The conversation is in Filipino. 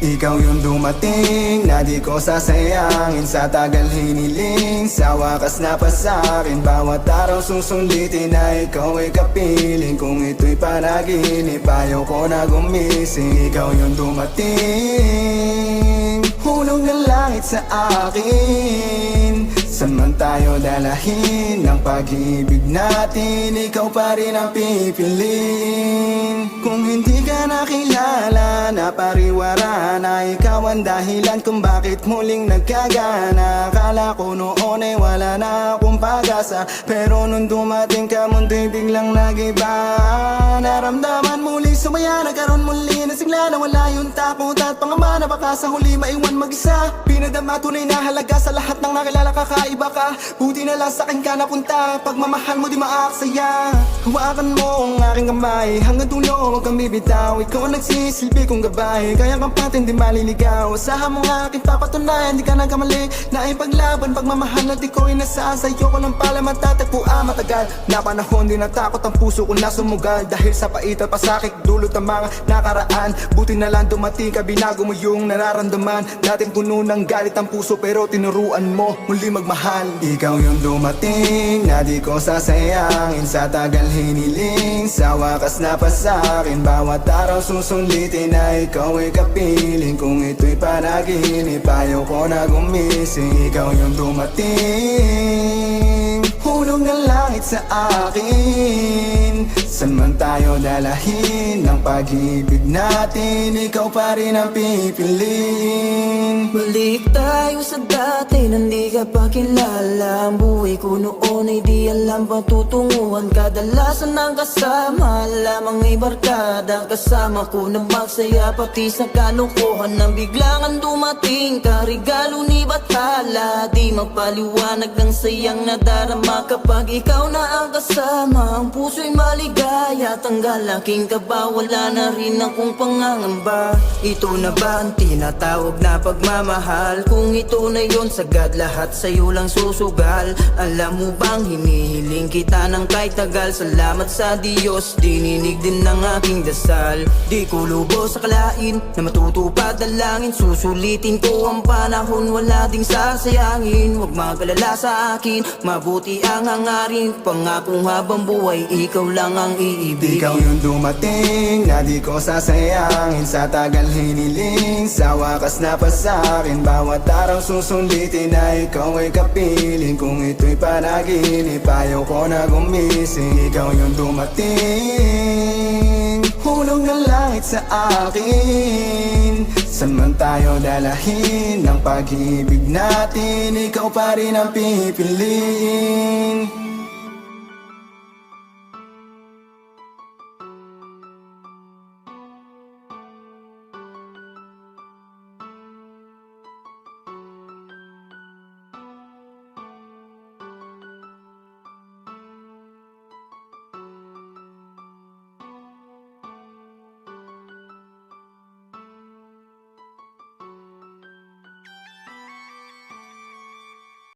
Ikaw yung dumating na di ko sasayangin. Sa tagal hiniling, sa wakas na pa sa'kin. Bawat araw susulitin na ikaw ay kapiling. Kung ito'y panaginip, ayaw ko na gumising. Ikaw yung dumating, hulog ng langit sa akin. Saan man tayo dalahin ng pag-ibig natin, ikaw pa rin ang pipiliin. Kung hindi ka nakilala, napariwara na ikaw ang dahilan kung bakit muling nagkagana. Akala ko noon ay wala na akong pag-asa, pero nung dumating ka mundo'y biglang nag-iba. Naramdaman muli sumaya, nagkaroon muli na sigla na wala yung takot at pangamba na baka sa huli maiwan mag-isa. Pinadama tunay na halaga sa lahat ng nakilala, kakaiba ka. Buti na lang sa'kin ka napunta, pagmamahal mo di maaksaya. Hawakan mo ang aking kamay, hanggang dulo huwag kang bibitaw. Ikaw ang nagsisilbi kong gabay, kaya kang patin di maliligaw. Asahan mo ang aking papatunayan, di ka nagkamali na ipaglaban pagmamahal at iko'y nasaan. Sa'yo ko lang pala matatagpuan matagal na panahon, di natakot ang puso ko na sumugal. Dahil sa pait at pasakit, dulot ang mga nakaraan. Buti na lang dumating ka, binago mo yung nararamdaman. Dating puno ng galit ang puso, pero tinuruan mo muli magmahal. Ikaw yung dumating na di ko sasayangin. Sa tagal hiniling, sa wakas na pa sa'kin. Bawat araw susulitin na ikaw ay kapiling. Kung ito'y panaginip, ayaw ko na gumising. Ikaw yung dumating, hulog ng langit sa akin. Saan man tayo dalahin ng pag-ibig natin, ikaw pa rin ang pipiliin. Balik tayo sa dati, nandi ka pa kilala. Ang buhay ko noon ay di alam patutunguhan. Kadalasan ng kasama, lamang ay barkada. Kasama ko na magsaya, pati sa kalokohan. Nang biglang ang dumating ka, regalo ni Bathala. Di mapaliwanag ng sayang nadarama kapag ikaw na ang kasama. Ang puso'y maligaya, tanggal aking kaba. Wala na rin akong pangangamba. Ito na ba ang tinatawag na pagmamahal? Kung ito na yon, sagad lahat sa'yo lang susugal. Alam mo bang hinihiling kita ng kahit tagal. Salamat sa Diyos, dininig din ng aking dasal. Di ko lubos sa kalain na matutupad ang langin. Susulitin ko ang panahon, wala ding sasayangin. Huwag magalala sa akin, mabuti ang hangarin. Pangakong habang buhay, ikaw lang ang iibigin. Ikaw yung dumating na di ko sasayangin. Sa tagal hiniling, sa wakas na pa sa'kin. Bawat araw susulitin na ikaw ay kapiling. Kung ito'y panaginip, ayaw ko na gumising. Ikaw yung dumating, hulog ng langit sa akin. Saan man tayo dalahin ng pag-ibig natin, ikaw pa rin ang pipiliin.